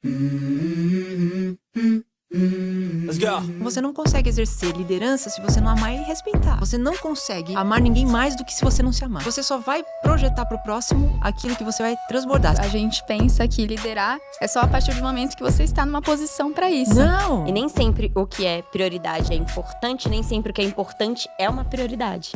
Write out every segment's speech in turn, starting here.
Let's go. Você não consegue exercer liderança se você não amar e respeitar. Você não consegue amar ninguém mais do que se você não se amar. Você só vai projetar pro próximo aquilo que você vai transbordar. A gente pensa que liderar é só a partir do momento que você está numa posição para isso. Não! E nem sempre o que é prioridade é importante, nem sempre o que é importante é uma prioridade.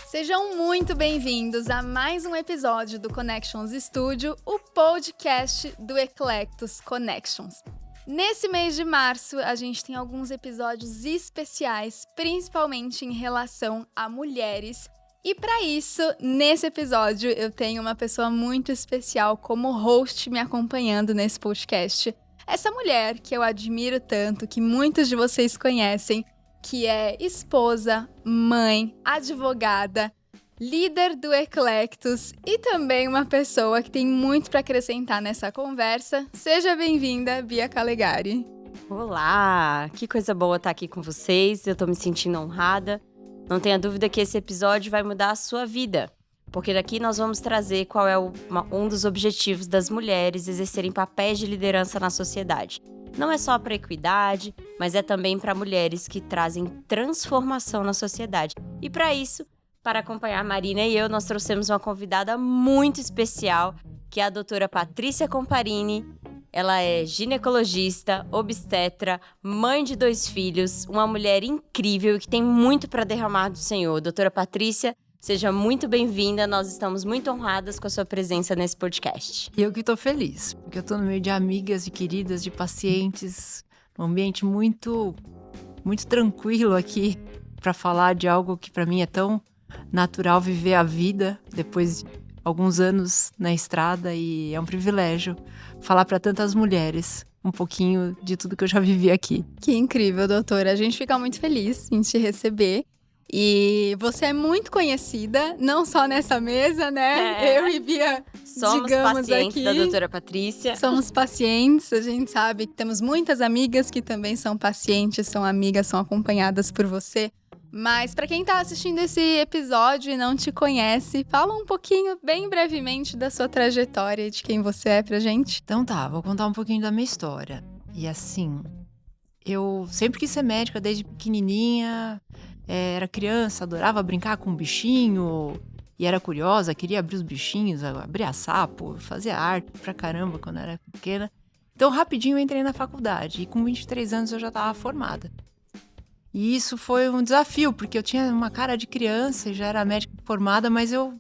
Sejam muito bem-vindos a mais um episódio do Connections Studio, o podcast do Eclectus Connections. Nesse mês de março, a gente tem alguns episódios especiais, principalmente em relação a mulheres. E para isso, nesse episódio, eu tenho uma pessoa muito especial como host me acompanhando nesse podcast. Essa mulher que eu admiro tanto, que muitos de vocês conhecem, que é esposa, mãe, advogada, líder do Eclectus e também uma pessoa que tem muito para acrescentar nessa conversa. Seja bem-vinda, Bia Calegari. Olá! Que coisa boa estar aqui com vocês, eu tô me sentindo honrada. Não tenha dúvida que esse episódio vai mudar a sua vida, porque daqui nós vamos trazer qual é um dos objetivos das mulheres exercerem papéis de liderança na sociedade. Não é só para equidade, mas é também para mulheres que trazem transformação na sociedade. E para isso, para acompanhar a Marina e eu, nós trouxemos uma convidada muito especial, que é a doutora Patrícia Comparini. Ela é ginecologista, obstetra, mãe de 2 filhos, uma mulher incrível e que tem muito para derramar do Senhor. Doutora Patrícia, seja muito bem-vinda, nós estamos muito honradas com a sua presença nesse podcast. E eu que tô feliz, porque eu tô no meio de amigas, de queridas, de pacientes, um ambiente muito tranquilo aqui para falar de algo que para mim é tão natural, viver a vida depois de alguns anos na estrada, e é um privilégio falar para tantas mulheres um pouquinho de tudo que eu já vivi aqui. Que incrível, doutora. A gente fica muito feliz em te receber. E você é muito conhecida, não só nessa mesa, né? Eu e Bia, Somos digamos pacientes aqui, da doutora Patrícia. somos pacientes. A gente sabe que temos muitas amigas que também são pacientes, são amigas, são acompanhadas por você. Mas para quem tá assistindo esse episódio e não te conhece, fala um pouquinho, bem brevemente, da sua trajetória e de quem você é pra gente. Então tá, vou contar um pouquinho da minha história. E assim, eu sempre quis ser médica desde pequenininha, era criança, adorava brincar com um bichinho, e era curiosa, queria abrir os bichinhos, abrir sapo, fazia arte pra caramba quando era pequena. Então rapidinho eu entrei na faculdade, e com 23 anos eu já tava formada. E isso foi um desafio, porque eu tinha uma cara de criança e já era médica formada, mas eu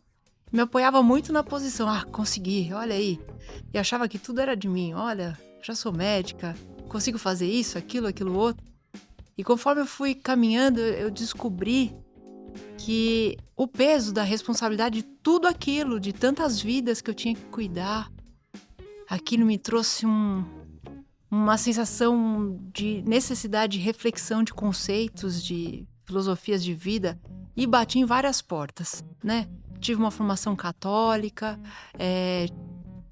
me apoiava muito na posição. Consegui, olha aí. E achava que tudo era de mim. Olha, já sou médica, consigo fazer isso, aquilo outro. E conforme eu fui caminhando, eu descobri que o peso da responsabilidade de tudo aquilo, de tantas vidas que eu tinha que cuidar, aquilo me trouxe uma sensação de necessidade de reflexão de conceitos, de filosofias de vida, e bati em várias portas, né? Tive uma formação católica,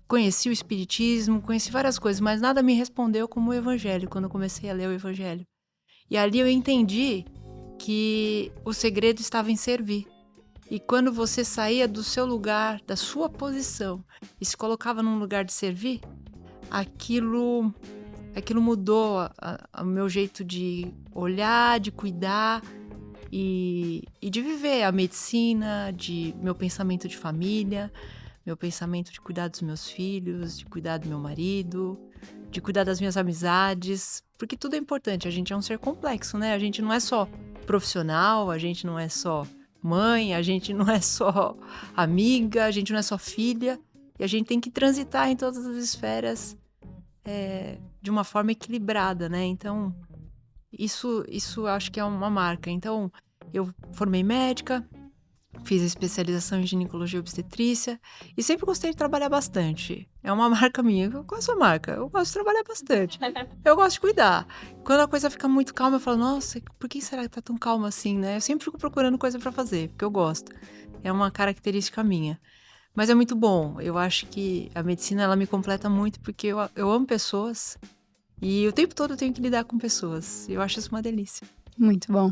conheci o espiritismo, conheci várias coisas, mas nada me respondeu como o evangelho, quando eu comecei a ler o evangelho. E ali eu entendi que o segredo estava em servir. E quando você saía do seu lugar, da sua posição, e se colocava num lugar de servir, aquilo mudou o meu jeito de olhar, de cuidar e de viver a medicina, de meu pensamento de família, meu pensamento de cuidar dos meus filhos, de cuidar do meu marido, de cuidar das minhas amizades, porque tudo é importante. A gente é um ser complexo, né? A gente não é só profissional, a gente não é só mãe, a gente não é só amiga, a gente não é só filha, e a gente tem que transitar em todas as esferas de uma forma equilibrada, né? Então, isso acho que é uma marca. Então, eu formei médica, fiz a especialização em ginecologia e obstetrícia e sempre gostei de trabalhar bastante. É uma marca minha. Qual é a sua marca? Eu gosto de trabalhar bastante. Eu gosto de cuidar. Quando a coisa fica muito calma, eu falo, nossa, por que será que tá tão calma assim, né? Eu sempre fico procurando coisa pra fazer, porque eu gosto. É uma característica minha. Mas é muito bom. Eu acho que a medicina, ela me completa muito, porque eu amo pessoas e o tempo todo eu tenho que lidar com pessoas. Eu acho isso uma delícia. Muito bom.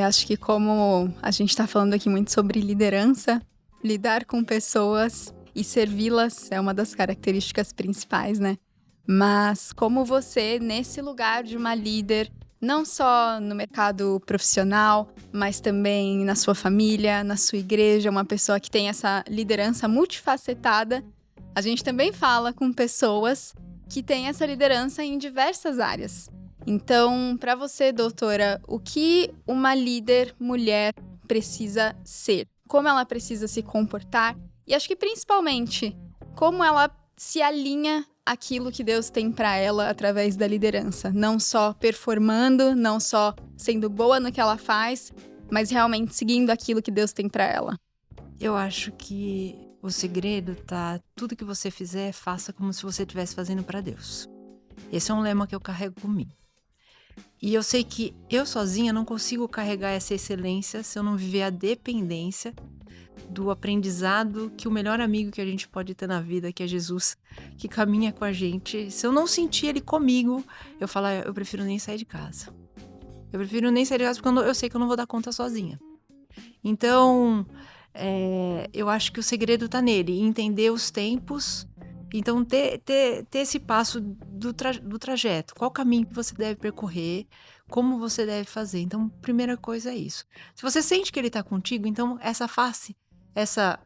Acho que como a gente está falando aqui muito sobre liderança, lidar com pessoas e servi-las é uma das características principais, né? Mas como você, nesse lugar de uma líder, não só no mercado profissional, mas também na sua família, na sua igreja, uma pessoa que tem essa liderança multifacetada, a gente também fala com pessoas que têm essa liderança em diversas áreas. Então, para você, doutora, o que uma líder mulher precisa ser? Como ela precisa se comportar? E acho que principalmente, como ela se alinha àquilo que Deus tem para ela através da liderança. Não só performando, não só sendo boa no que ela faz, mas realmente seguindo aquilo que Deus tem para ela. Eu acho que o segredo tá, tudo que você fizer, faça como se você estivesse fazendo para Deus. Esse é um lema que eu carrego comigo. E eu sei que eu sozinha não consigo carregar essa excelência se eu não viver a dependência do aprendizado que o melhor amigo que a gente pode ter na vida, que é Jesus, que caminha com a gente. Se eu não sentir ele comigo, eu falo, eu prefiro nem sair de casa. Eu prefiro nem sair de casa porque eu sei que eu não vou dar conta sozinha. Então, eu acho que o segredo tá nele, entender os tempos. Então, ter esse passo do trajeto. Qual caminho que você deve percorrer, como você deve fazer. Então, primeira coisa é isso. Se você sente que ele tá contigo, então essa face, essa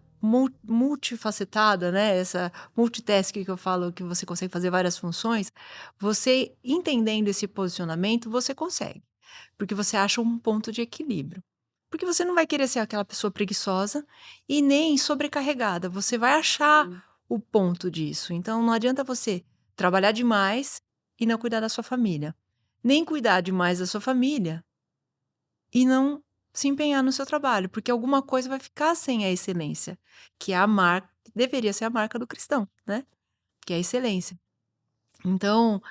multifacetada, né? Essa multitask que eu falo, que você consegue fazer várias funções, você entendendo esse posicionamento, você consegue. Porque você acha um ponto de equilíbrio. Porque você não vai querer ser aquela pessoa preguiçosa e nem sobrecarregada. Você vai achar o ponto disso. Então, não adianta você trabalhar demais e não cuidar da sua família. Nem cuidar demais da sua família e não se empenhar no seu trabalho. Porque alguma coisa vai ficar sem a excelência. Que é a marca, deveria ser a marca do cristão, né? Que é a excelência. Então,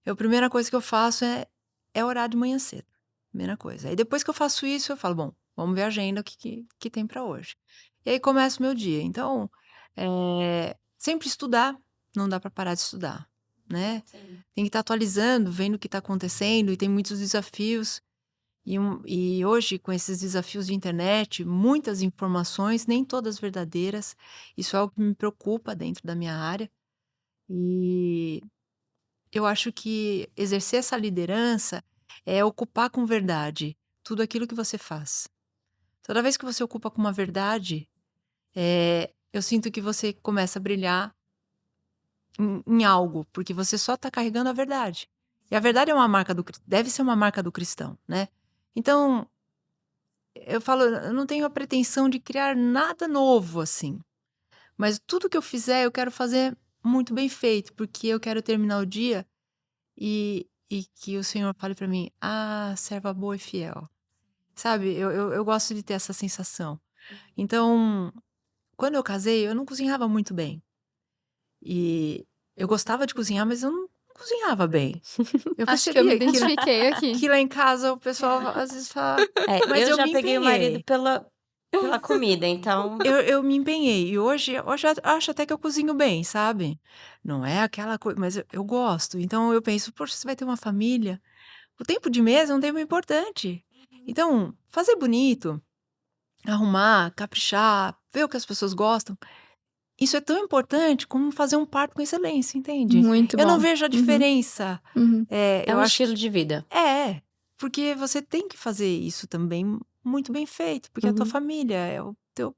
a primeira coisa que eu faço é orar de manhã cedo. Primeira coisa. Aí depois que eu faço isso, eu falo, bom, vamos ver a agenda, o que tem para hoje. E aí começa o meu dia. Então, sempre estudar, não dá para parar de estudar, né? Sim. Tem que estar atualizando, vendo o que está acontecendo, e tem muitos desafios. E hoje, com esses desafios de internet, muitas informações, nem todas verdadeiras. Isso é algo que me preocupa dentro da minha área. E eu acho que exercer essa liderança é ocupar com verdade tudo aquilo que você faz. Toda vez que você ocupa com uma verdade, eu sinto que você começa a brilhar em algo, porque você só está carregando a verdade. E a verdade é uma marca deve ser uma marca do cristão, né? Então, eu falo, eu não tenho a pretensão de criar nada novo assim. Mas tudo que eu fizer, eu quero fazer muito bem feito, porque eu quero terminar o dia e que o Senhor fale para mim, serva boa e fiel. Sabe, eu gosto de ter essa sensação. Então, quando eu casei, eu não cozinhava muito bem. E eu gostava de cozinhar, mas eu não cozinhava bem. Eu Acho que eu me percebia identifiquei aqui. que lá em casa o pessoal às vezes fala, mas eu já me peguei o marido empenhei. pela comida, então. Eu me empenhei. E hoje eu acho até que eu cozinho bem, sabe? Não é aquela coisa, mas eu gosto. Então eu penso, poxa, você vai ter uma família. O tempo de mesa é um tempo importante. Então, fazer bonito, arrumar, caprichar, ver o que as pessoas gostam, isso é tão importante como fazer um parto com excelência, entende? Muito Eu não bom. vejo a diferença. Uhum. É Eu um acho estilo que de vida. porque você tem que fazer isso também muito bem feito, porque a tua Uhum. família é o teu.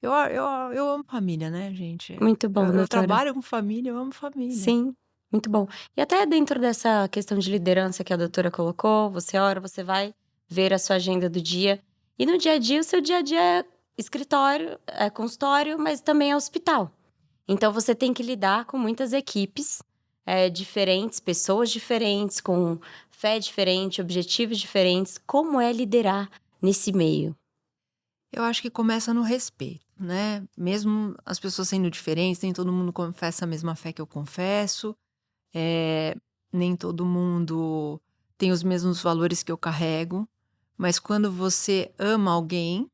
Eu amo família, né, gente? Muito bom, Eu doutora. trabalho com família, eu amo família. Sim, muito bom. E até dentro dessa questão de liderança que a doutora colocou, você ora, você vai ver a sua agenda do dia. E no dia a dia, o seu dia a dia é escritório, é consultório, mas também é hospital. Então você tem que lidar com muitas equipes diferentes, pessoas diferentes, com fé diferente, objetivos diferentes. Como é liderar nesse meio? Eu acho que começa no respeito, né? Mesmo as pessoas sendo diferentes, nem todo mundo confessa a mesma fé que eu confesso, nem todo mundo tem os mesmos valores que eu carrego, mas quando você ama alguém,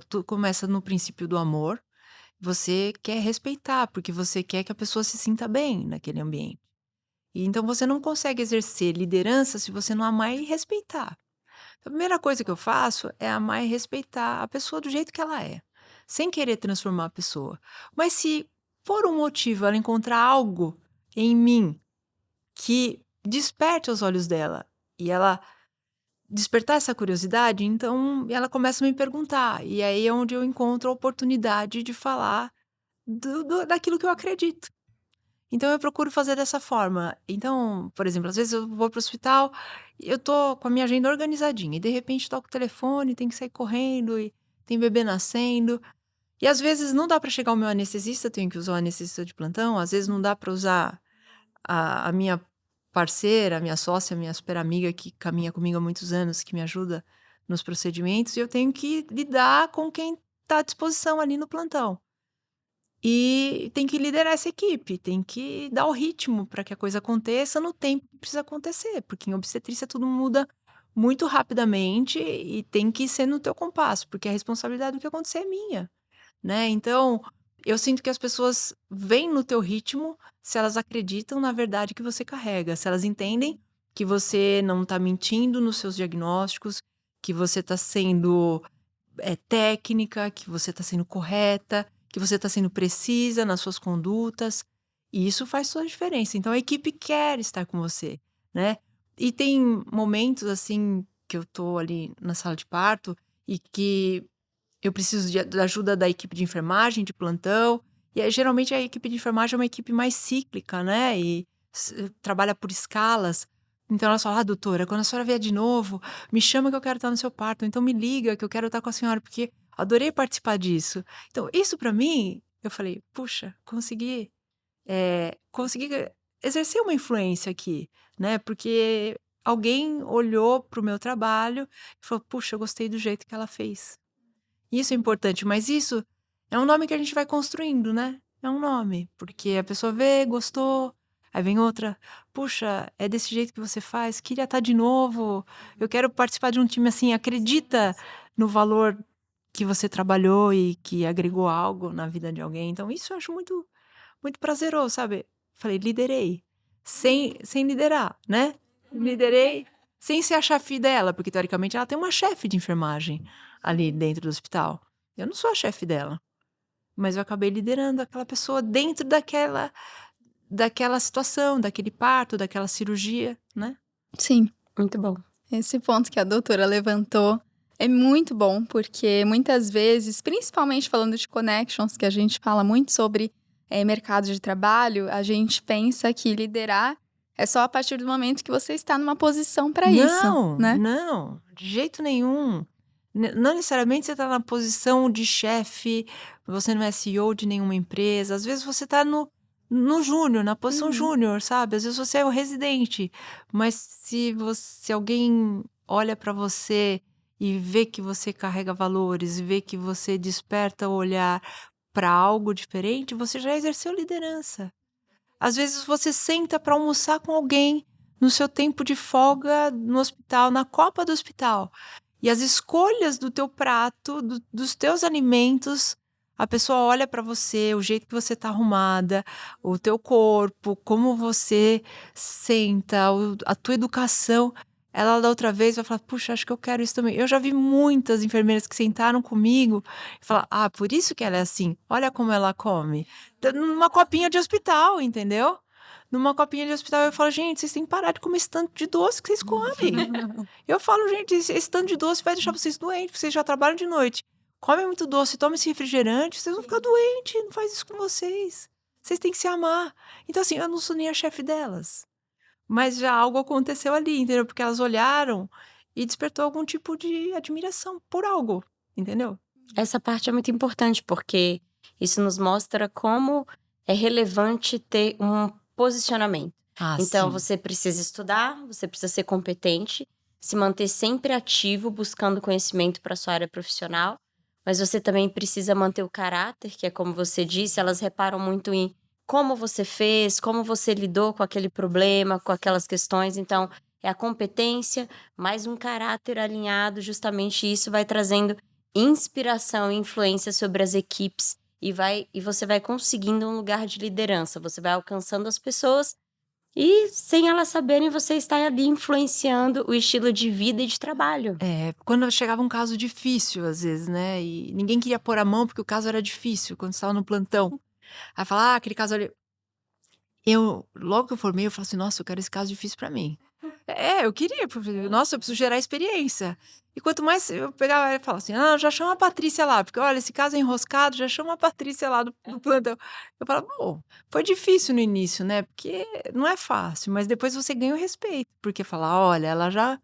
tudo começa no princípio do amor, você quer respeitar, porque você quer que a pessoa se sinta bem naquele ambiente. E então você não consegue exercer liderança se você não amar e respeitar. A primeira coisa que eu faço é amar e respeitar a pessoa do jeito que ela é, sem querer transformar a pessoa. Mas se por um motivo ela encontrar algo em mim que desperte os olhos dela e ela despertar essa curiosidade, então ela começa a me perguntar. E aí é onde eu encontro a oportunidade de falar daquilo que eu acredito. Então eu procuro fazer dessa forma. Então, por exemplo, às vezes eu vou para o hospital, eu tô com a minha agenda organizadinha, e de repente toco o telefone, tem que sair correndo, e tem bebê nascendo. E às vezes não dá para chegar o meu anestesista, eu tenho que usar o anestesista de plantão, às vezes não dá para usar a minha parceira, a minha sócia, a minha super amiga que caminha comigo há muitos anos, que me ajuda nos procedimentos, e eu tenho que lidar com quem está à disposição ali no plantão. E tem que liderar essa equipe, tem que dar o ritmo para que a coisa aconteça no tempo que precisa acontecer, porque em obstetrícia tudo muda muito rapidamente e tem que ser no teu compasso, porque a responsabilidade do que acontecer é minha, né? Então, eu sinto que as pessoas vêm no teu ritmo se elas acreditam na verdade que você carrega, se elas entendem que você não está mentindo nos seus diagnósticos, que você está sendo técnica, que você está sendo correta, que você está sendo precisa nas suas condutas, e isso faz toda a diferença. Então a equipe quer estar com você, né? E tem momentos assim que eu tô ali na sala de parto e que eu preciso da ajuda da equipe de enfermagem, de plantão, e aí, geralmente a equipe de enfermagem é uma equipe mais cíclica, né? E trabalha por escalas. Então ela fala, doutora, quando a senhora vier de novo, me chama que eu quero estar no seu parto, então me liga que eu quero estar com a senhora, porque adorei participar disso. Então, isso para mim, eu falei, puxa, consegui exercer uma influência aqui, né? Porque alguém olhou para o meu trabalho e falou, puxa, eu gostei do jeito que ela fez. Isso é importante, mas isso é um nome que a gente vai construindo, né? É um nome, porque a pessoa vê, gostou, aí vem outra, puxa, é desse jeito que você faz, queria estar de novo, eu quero participar de um time assim, acredita no valor que você trabalhou e que agregou algo na vida de alguém. Então, isso eu acho muito, muito prazeroso, sabe? Falei, liderei, sem liderar, né? Liderei sem ser a chefe dela, porque teoricamente ela tem uma chefe de enfermagem ali dentro do hospital. Eu não sou a chefe dela, mas eu acabei liderando aquela pessoa dentro daquela situação, daquele parto, daquela cirurgia, né? Sim, Muito bom. esse ponto que a doutora levantou é muito bom, porque muitas vezes, principalmente falando de connections, que a gente fala muito sobre mercado de trabalho, a gente pensa que liderar é só a partir do momento que você está numa posição para isso, Não, né? não, de jeito nenhum. Não necessariamente você está na posição de chefe, você não é CEO de nenhuma empresa. Às vezes você está no júnior, na posição Uhum. júnior, sabe? Às vezes você é o residente, mas se alguém olha para você e vê que você carrega valores, vê que você desperta o olhar para algo diferente, você já exerceu liderança. Às vezes você senta para almoçar com alguém no seu tempo de folga no hospital, na copa do hospital. E as escolhas do teu prato, dos teus alimentos, a pessoa olha para você, o jeito que você tá arrumada, o teu corpo, como você senta, a tua educação. Ela da outra vez vai falar, puxa, acho que eu quero isso também. Eu já vi muitas enfermeiras que sentaram comigo e falaram, ah, por isso que ela é assim. Olha como ela come. Numa copinha de hospital, entendeu? Numa copinha de hospital, eu falo, gente, vocês têm que parar de comer esse tanto de doce que vocês comem. Eu falo, gente, esse tanto de doce vai deixar vocês doentes, vocês já trabalham de noite. Comem muito doce, tomem esse refrigerante, vocês vão ficar doentes, não faz isso com vocês. Vocês têm que se amar. Então, assim, eu não sou nem a chefe delas. Mas já algo aconteceu ali, entendeu? Porque elas olharam e despertou algum tipo de admiração por algo, entendeu? Essa parte é muito importante, porque isso nos mostra como é relevante ter um posicionamento. Ah, Então, sim. você precisa estudar, você precisa ser competente, se manter sempre ativo, buscando conhecimento para sua área profissional, mas você também precisa manter o caráter, que é como você disse, elas reparam muito em como você fez, como você lidou com aquele problema, com aquelas questões. Então, é a competência, mais um caráter alinhado, justamente isso vai trazendo inspiração e influência sobre as equipes e você vai conseguindo um lugar de liderança, você vai alcançando as pessoas e, sem elas saberem, você está ali influenciando o estilo de vida e de trabalho. Quando chegava um caso difícil, às vezes, né? E ninguém queria pôr a mão porque o caso era difícil, quando estava no plantão. Aí fala, aquele caso ali. logo que eu formei, eu falei assim: "Nossa, eu quero esse caso difícil pra mim". Eu queria, porque, nossa, eu preciso gerar experiência. E quanto mais eu pegava e falava assim: "Ah, já chama a Patrícia lá, porque olha, esse caso é enroscado, já chama a Patrícia lá do plantão". Eu falava: "Bom, foi difícil no início, né, porque não é fácil, mas depois você ganha o respeito, porque fala: "Olha, ela já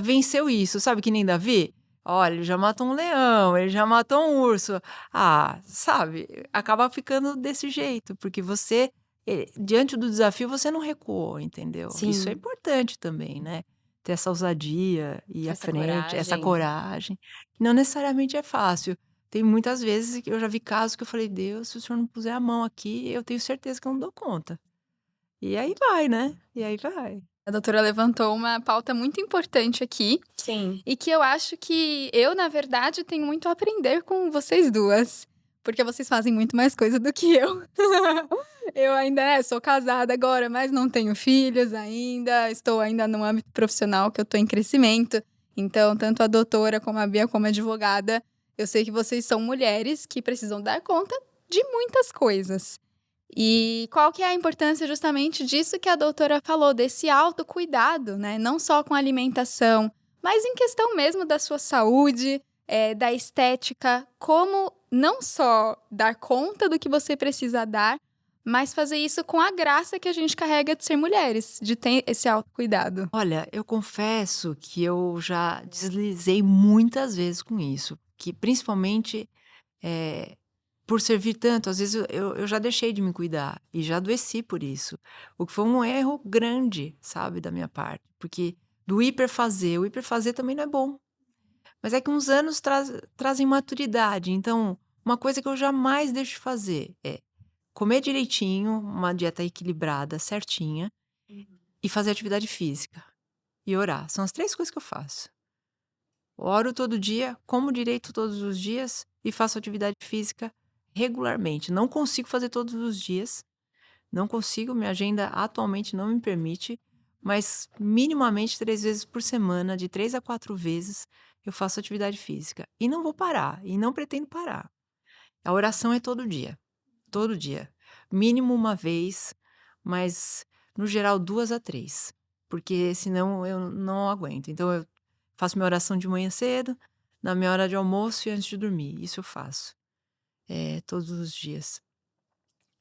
venceu isso", sabe que nem Davi? "Olha, ele já matou um leão, ele já matou um urso". Ah, sabe, acaba ficando desse jeito, porque você diante do desafio você não recuou, entendeu? Isso é Sim, importante também, né, ter essa ousadia, ir à essa frente, essa coragem. coragem, que não necessariamente é fácil. Tem muitas vezes que eu já vi casos que eu falei: "Deus, se o senhor não puser a mão aqui, eu tenho certeza que eu não dou conta". E aí vai, né, e aí vai. A doutora levantou uma pauta muito importante aqui, Sim. e que eu acho que eu, na verdade, tenho muito a aprender com vocês duas, porque vocês fazem muito mais coisa do que eu. Eu ainda, sou casada agora, mas não tenho filhos ainda, estou ainda no âmbito profissional que eu estou em crescimento. Então, tanto a doutora como a Bia como advogada, eu sei que vocês são mulheres que precisam dar conta de muitas coisas. E qual que é a importância justamente disso que a doutora falou, desse autocuidado, né? Não só com a alimentação, mas em questão mesmo da sua saúde, da estética, como não só dar conta do que você precisa dar, mas fazer isso com a graça que a gente carrega de ser mulheres, de ter esse autocuidado. Olha, eu confesso que eu já deslizei muitas vezes com isso, que principalmente, eh, por servir tanto, às vezes eu já deixei de me cuidar e já adoeci por isso, o que foi um erro grande, sabe, da minha parte, porque o hiperfazer também não é bom, mas é que uns anos trazem maturidade, então uma coisa que eu jamais deixo de fazer é comer direitinho, uma dieta equilibrada, certinha, e fazer atividade física. E orar, são as 3 coisas que eu faço. Oro todo dia, como direito todos os dias e faço atividade física regularmente. Não consigo fazer todos os dias, não consigo, minha agenda atualmente não me permite, mas minimamente 3 vezes por semana, de 3 a 4 vezes, eu faço atividade física. E não vou parar, e não pretendo parar. A oração é todo dia. Mínimo uma vez, mas no geral 2 a 3, porque senão eu não aguento. Então eu faço minha oração de manhã cedo, na minha hora de almoço e antes de dormir, isso eu faço, todos os dias.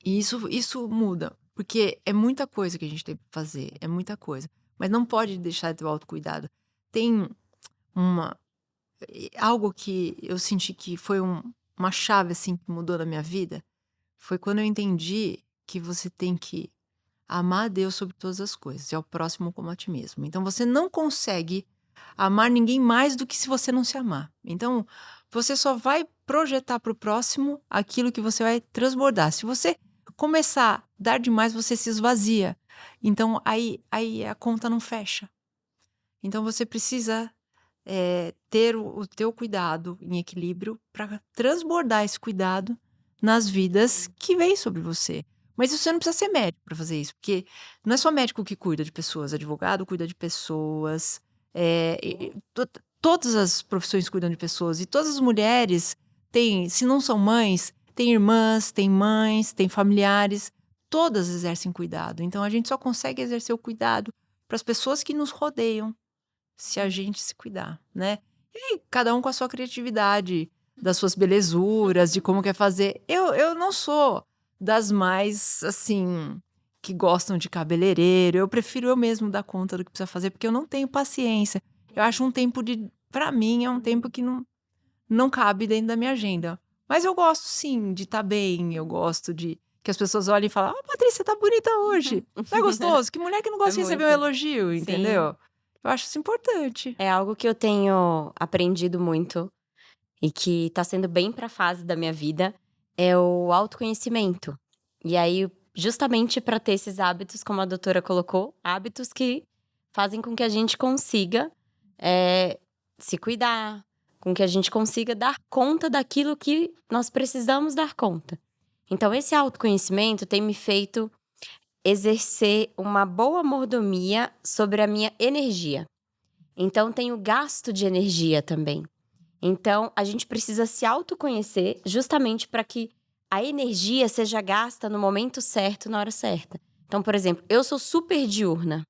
E isso muda, porque é muita coisa que a gente tem pra fazer, é muita coisa, mas não pode deixar de ter o autocuidado. Tem uma algo que eu senti que foi uma chave, assim, que mudou na minha vida, foi quando eu entendi que você tem que amar a Deus sobre todas as coisas e ao próximo como a ti mesmo. Então você não consegue amar ninguém mais do que se você não se amar. Então você só vai projetar para o próximo aquilo que você vai transbordar. Se você começar a dar demais, você se esvazia. Então aí a conta não fecha. Então você precisa ter o teu cuidado em equilíbrio para transbordar esse cuidado nas vidas que vêm sobre você. Mas você não precisa ser médico para fazer isso, porque não é só médico que cuida de pessoas, advogado cuida de pessoas, todas as profissões cuidam de pessoas, e todas as mulheres têm, se não são mães, têm irmãs, têm mães, têm familiares, todas exercem cuidado. Então a gente só consegue exercer o cuidado para as pessoas que nos rodeiam, se a gente se cuidar, né. E aí, cada um com a sua criatividade, das suas belezuras, de como quer fazer. Eu não sou das mais, assim, que gostam de cabeleireiro, eu prefiro eu mesmo dar conta do que precisa fazer, porque eu não tenho paciência. Eu acho um tempo de pra mim, é um tempo que não cabe dentro da minha agenda. Mas eu gosto sim de estar bem, eu gosto de que as pessoas olhem e falem: "Ah, Patrícia, tá bonita hoje, não é gostoso?". Que mulher que não É gosta de receber um muito. elogio, Sim. entendeu? Eu acho isso importante. É algo que eu tenho aprendido muito e que tá sendo bem pra fase da minha vida, é o autoconhecimento. E aí, justamente pra ter esses hábitos, como a doutora colocou, hábitos que fazem com que a gente consiga, se cuidar, com que a gente consiga dar conta daquilo que nós precisamos dar conta. Então esse autoconhecimento tem me feito exercer uma boa mordomia sobre a minha energia. Então tem o gasto de energia também. Então a gente precisa se autoconhecer justamente para que a energia seja gasta no momento certo, na hora certa. Então, por exemplo, eu sou super diurna.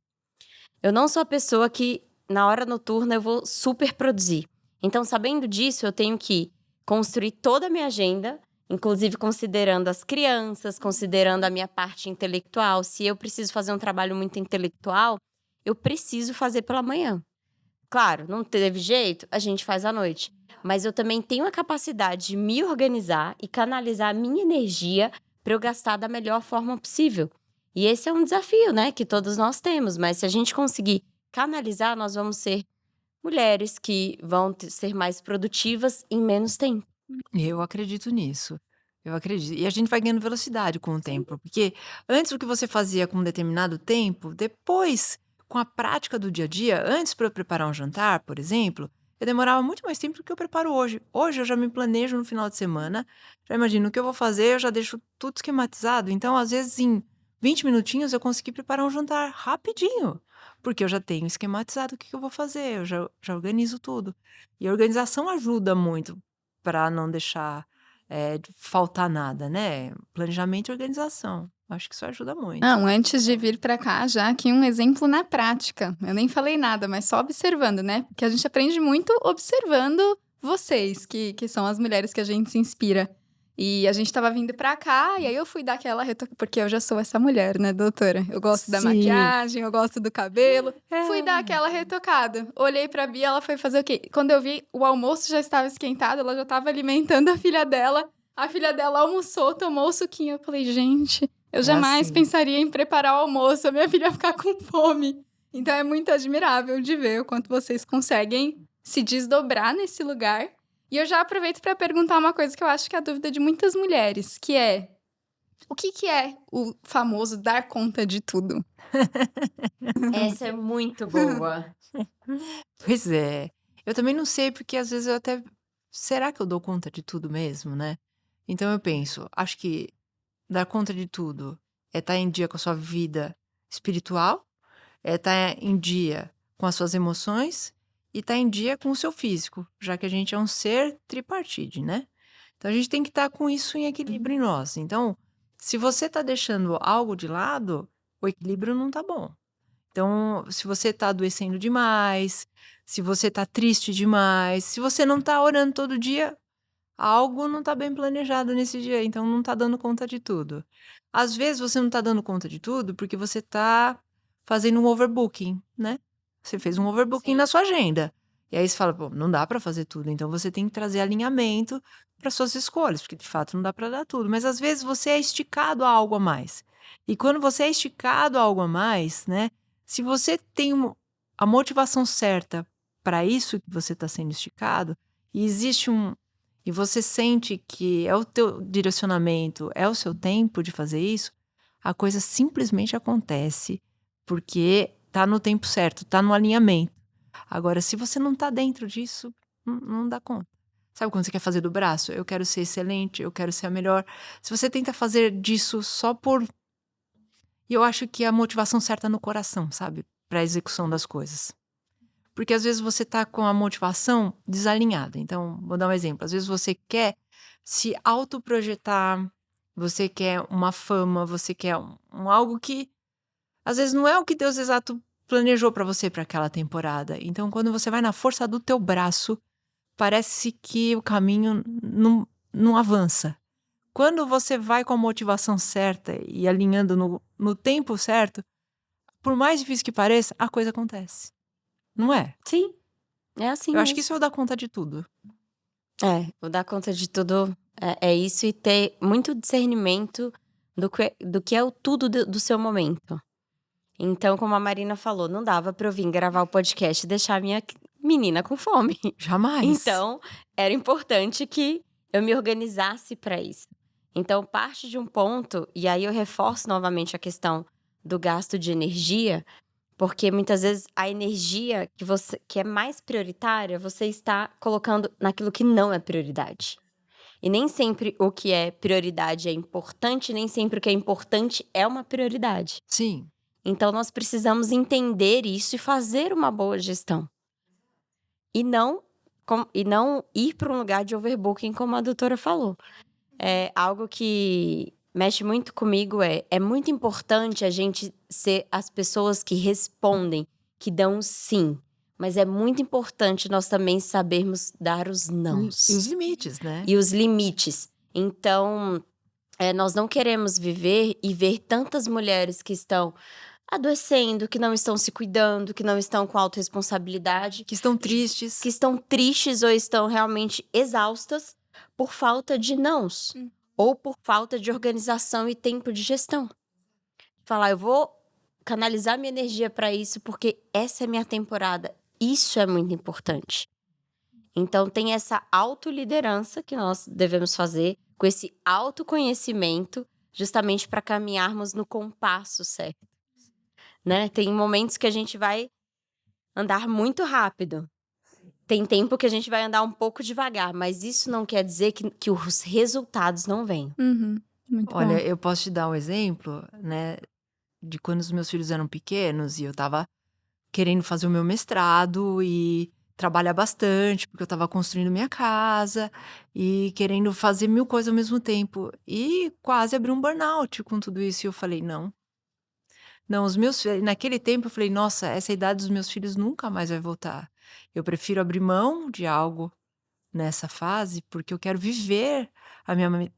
Eu não sou a pessoa que, na hora noturna, eu vou super produzir. Então, sabendo disso, eu tenho que construir toda a minha agenda, inclusive considerando as crianças, considerando a minha parte intelectual. Se eu preciso fazer um trabalho muito intelectual, eu preciso fazer pela manhã. Claro, não teve jeito, a gente faz à noite. Mas eu também tenho a capacidade de me organizar e canalizar a minha energia para eu gastar da melhor forma possível. E esse é um desafio, né, que todos nós temos. Mas se a gente conseguir canalizar, nós vamos ser mulheres que vão ser mais produtivas em menos tempo. Eu acredito nisso. Eu acredito. E a gente vai ganhando velocidade com o tempo, porque antes o que você fazia com um determinado tempo, depois, com a prática do dia a dia, antes para eu preparar um jantar, por exemplo, eu demorava muito mais tempo do que eu preparo hoje. Hoje eu já me planejo no final de semana, já imagino o que eu vou fazer, eu já deixo tudo esquematizado. Então, às vezes, em 20 minutinhos, eu consegui preparar um jantar rapidinho, porque eu já tenho esquematizado o que eu vou fazer, eu já organizo tudo. E a organização ajuda muito para não deixar de faltar nada, né? Planejamento e organização. Acho que isso ajuda muito. Não, antes de vir pra cá, já aqui um exemplo na prática. Eu nem falei nada, mas só observando, né? Porque a gente aprende muito observando vocês, que são as mulheres que a gente se inspira. E a gente tava vindo pra cá, e aí eu fui dar aquela retoque, porque eu já sou essa mulher, né, doutora? Eu gosto da Sim. maquiagem, eu gosto do cabelo. É. Fui dar aquela retocada. Olhei pra Bia, ela foi fazer o quê? Quando eu vi, o almoço já estava esquentado, ela já tava alimentando a filha dela. A filha dela almoçou, tomou o suquinho. Eu falei, gente, eu jamais assim. pensaria em preparar o almoço, a minha filha ia ficar com fome. Então é muito admirável de ver o quanto vocês conseguem se desdobrar nesse lugar. E eu já aproveito para perguntar uma coisa que eu acho que é a dúvida de muitas mulheres, que é: o que é o famoso dar conta de tudo? Essa é muito boa. Pois é. Eu também não sei, porque às vezes eu até. Será que eu dou conta de tudo mesmo, né? Então eu penso, acho que dar conta de tudo é estar em dia com a sua vida espiritual, é estar em dia com as suas emoções e estar em dia com o seu físico, já que a gente é um ser tripartite, né? Então a gente tem que estar com isso em equilíbrio em nós. Então, se você está deixando algo de lado, o equilíbrio não está bom. Então, se você está adoecendo demais, se você está triste demais, se você não está orando todo dia, algo não está bem planejado nesse dia, então não está dando conta de tudo. Às vezes você não está dando conta de tudo porque você está fazendo um overbooking, né? Você fez um overbooking Sim. na sua agenda. E aí você fala, pô, não dá para fazer tudo, então você tem que trazer alinhamento para suas escolhas, porque de fato não dá para dar tudo. Mas às vezes você é esticado a algo a mais. E quando você é esticado a algo a mais, né? Se você tem a motivação certa para isso que você está sendo esticado, e existe e você sente que é o teu direcionamento, é o seu tempo de fazer isso, a coisa simplesmente acontece, porque tá no tempo certo, tá no alinhamento. Agora, se você não tá dentro disso, não dá conta. Sabe quando você quer fazer do braço? Eu quero ser excelente, eu quero ser a melhor. Se você tenta fazer disso só por... E eu acho que a motivação certa é no coração, sabe? Para a execução das coisas. Porque às vezes você tá com a motivação desalinhada. Então, vou dar um exemplo. Às vezes você quer se autoprojetar, você quer uma fama, você quer algo que às vezes não é o que Deus exato planejou para você para aquela temporada. Então, quando você vai na força do teu braço, parece que o caminho não avança. Quando você vai com a motivação certa e alinhando no tempo certo, por mais difícil que pareça, a coisa acontece. Não é? Sim, é assim Eu acho que mesmo. isso é o dar conta de tudo. O dar conta de tudo é isso, e ter muito discernimento do que é o tudo do seu momento. Então, como a Marina falou, não dava pra eu vir gravar o podcast e deixar a minha menina com fome. Jamais. Então, era importante que eu me organizasse para isso. Então, parte de um ponto, e aí eu reforço novamente a questão do gasto de energia, porque muitas vezes a energia que é mais prioritária, você está colocando naquilo que não é prioridade. E nem sempre o que é prioridade é importante, nem sempre o que é importante é uma prioridade. Sim. Então, nós precisamos entender isso e fazer uma boa gestão. E não ir para um lugar de overbooking, como a doutora falou. É algo que mexe muito comigo é muito importante a gente ser as pessoas que respondem, que dão sim. Mas é muito importante nós também sabermos dar os nãos. E os limites, né? E os limites. Então, nós não queremos viver e ver tantas mulheres que estão adoecendo, que não estão se cuidando, que não estão com autorresponsabilidade, Que estão tristes. que estão tristes ou estão realmente exaustas por falta de nãos. Ou por falta de organização e tempo de gestão. Falar, eu vou canalizar minha energia para isso porque essa é minha temporada. Isso é muito importante. Então, tem essa autoliderança que nós devemos fazer, com esse autoconhecimento, justamente para caminharmos no compasso certo. Né? Tem momentos que a gente vai andar muito rápido. Tem tempo que a gente vai andar um pouco devagar, mas isso não quer dizer que os resultados não venham. Muito Olha, bom. eu posso te dar um exemplo, né, de quando os meus filhos eram pequenos e eu tava querendo fazer o meu mestrado e trabalhar bastante, porque eu tava construindo minha casa e querendo fazer 1000 coisas ao mesmo tempo. E quase abri um burnout com tudo isso. E eu falei, não. Não, naquele tempo eu falei, nossa, essa idade dos meus filhos nunca mais vai voltar. Eu prefiro abrir mão de algo nessa fase, porque eu quero viver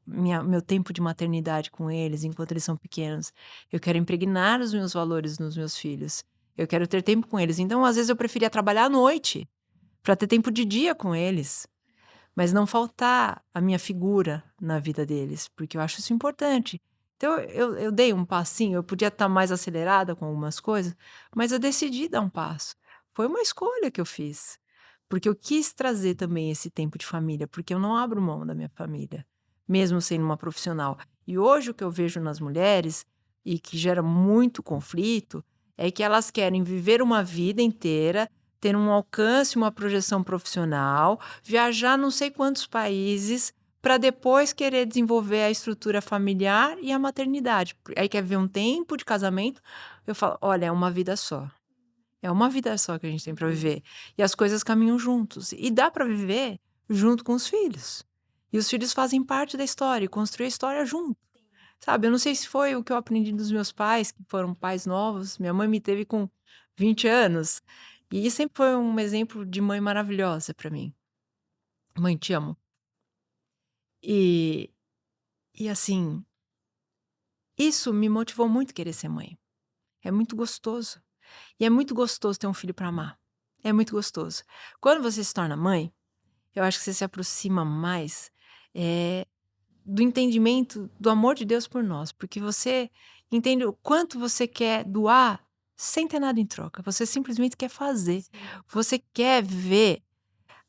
meu tempo de maternidade com eles enquanto eles são pequenos. Eu quero impregnar os meus valores nos meus filhos. Eu quero ter tempo com eles. Então, às vezes, eu preferia trabalhar à noite para ter tempo de dia com eles, mas não faltar a minha figura na vida deles, porque eu acho isso importante. Então, eu dei um passinho, eu podia estar mais acelerada com algumas coisas, mas eu decidi dar um passo. Foi uma escolha que eu fiz. Porque eu quis trazer também esse tempo de família, porque eu não abro mão da minha família, mesmo sendo uma profissional. E hoje o que eu vejo nas mulheres, e que gera muito conflito, é que elas querem viver uma vida inteira, ter um alcance, uma projeção profissional, viajar não sei quantos países, para depois querer desenvolver a estrutura familiar e a maternidade. Aí quer ver um tempo de casamento, eu falo, olha, é uma vida só. É uma vida só que a gente tem para viver. E as coisas caminham juntos. E dá para viver junto com os filhos. E os filhos fazem parte da história, e construir a história junto. Sabe, eu não sei se foi o que eu aprendi dos meus pais, que foram pais novos. Minha mãe me teve com 20 anos. E sempre foi um exemplo de mãe maravilhosa para mim. Mãe, te amo. E assim, isso me motivou muito a querer ser mãe. É muito gostoso. E é muito gostoso ter um filho para amar. É muito gostoso. Quando você se torna mãe, eu acho que você se aproxima mais do entendimento do amor de Deus por nós. Porque você entende o quanto você quer doar sem ter nada em troca. Você simplesmente quer fazer. Sim. Você quer ver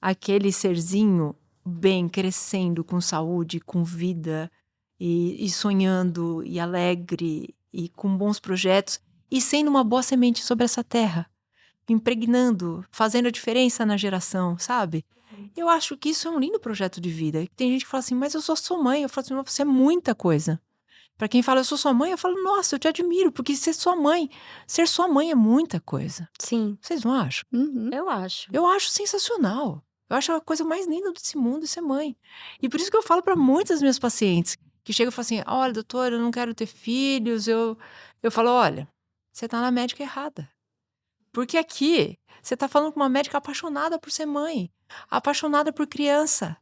aquele serzinho bem, crescendo, com saúde, com vida, e sonhando, e alegre, e com bons projetos. E sendo uma boa semente sobre essa terra, impregnando, fazendo a diferença na geração, sabe? Eu acho que isso é um lindo projeto de vida. Tem gente que fala assim, mas eu só sou mãe. Eu falo assim, você é muita coisa. Para quem fala, eu sou sua mãe, eu falo, nossa, eu te admiro, porque ser sua mãe é muita coisa. Sim. Vocês não acham? Eu acho. Eu acho sensacional. Eu acho a coisa mais linda desse mundo ser mãe. E por isso que eu falo para muitas das minhas pacientes, que chegam e falam assim, olha, doutora, eu não quero ter filhos. Eu falo, olha, você tá na médica errada. Porque aqui, você tá falando com uma médica apaixonada por ser mãe, apaixonada por criança,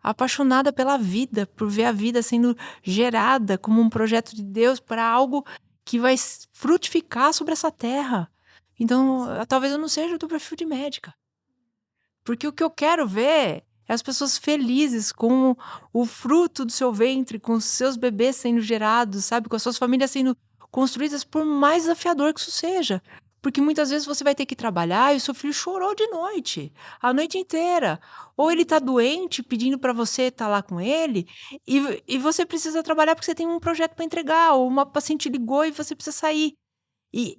apaixonada pela vida, por ver a vida sendo gerada como um projeto de Deus para algo que vai frutificar sobre essa terra. Então, talvez eu não seja o teu perfil de médica. Porque o que eu quero ver é as pessoas felizes com o fruto do seu ventre, com os seus bebês sendo gerados, sabe? Com as suas famílias sendo construídas, por mais desafiador que isso seja. Porque muitas vezes você vai ter que trabalhar e o seu filho chorou de noite, a noite inteira. Ou ele tá doente, pedindo para você estar lá com ele, e você precisa trabalhar porque você tem um projeto para entregar, ou uma paciente ligou e você precisa sair. E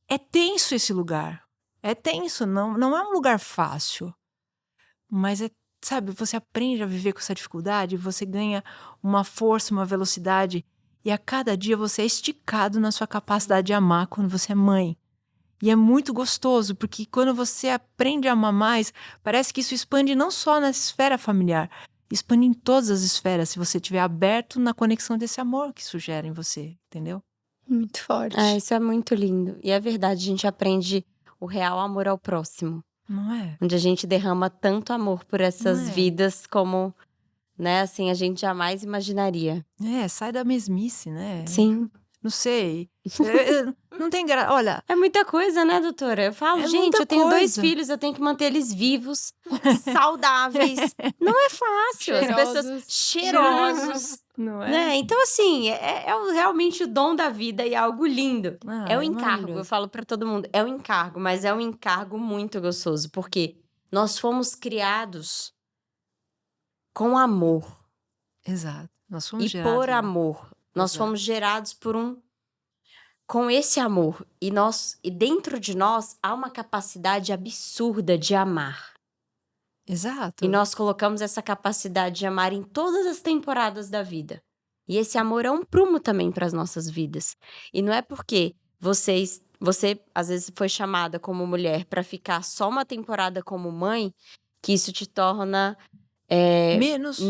é tenso esse lugar. É tenso, não é um lugar fácil. Mas sabe, você aprende a viver com essa dificuldade, você ganha uma força, uma velocidade, e a cada dia você é esticado na sua capacidade de amar quando você é mãe. E é muito gostoso, porque quando você aprende a amar mais, parece que isso expande não só na esfera familiar, expande em todas as esferas se você estiver aberto na conexão desse amor que isso gera em você, entendeu? Muito forte. Isso é muito lindo. E é verdade, a gente aprende o real amor ao próximo. Não é? Onde a gente derrama tanto amor por essas Não é? vidas como, né, assim, a gente jamais imaginaria. Sai da mesmice, né? Sim. Não sei. Não tem graça. Olha, É muita coisa, né, doutora? Eu falo, É gente, muita eu tenho 2 coisa. filhos, eu tenho que manter eles vivos, saudáveis. Não é fácil. As pessoas cheirosos, não é? né? Então, assim, realmente o dom da vida e é algo lindo. É um encargo, eu maravilhoso. falo pra todo mundo, é um encargo, mas é um encargo muito gostoso, porque nós fomos criados com amor Exato. Nós fomos e gerados, por né? amor. Nós Exato. fomos gerados com esse amor. E dentro de nós há uma capacidade absurda de amar. Exato. E nós colocamos essa capacidade de amar em todas as temporadas da vida. E esse amor é um prumo também para as nossas vidas. E não é porque você às vezes foi chamada como mulher para ficar só uma temporada como mãe que isso te torna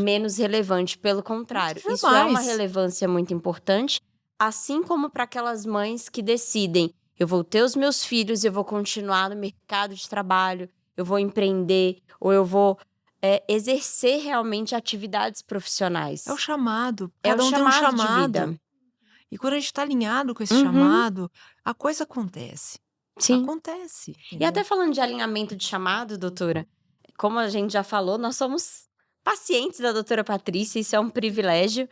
menos relevante. Pelo contrário, isso é uma Jamais. relevância muito importante, assim como para aquelas mães que decidem: eu vou ter os meus filhos, eu vou continuar no mercado de trabalho, eu vou empreender, ou eu vou exercer realmente atividades profissionais. É o chamado. É Cada o um tem um chamado de chamado. vida. E quando a gente tá alinhado com esse Uhum. chamado, a coisa acontece. Sim. Acontece. E entendeu? até falando de alinhamento de chamado, doutora, como a gente já falou, nós somos pacientes da doutora Patrícia, isso é um privilégio.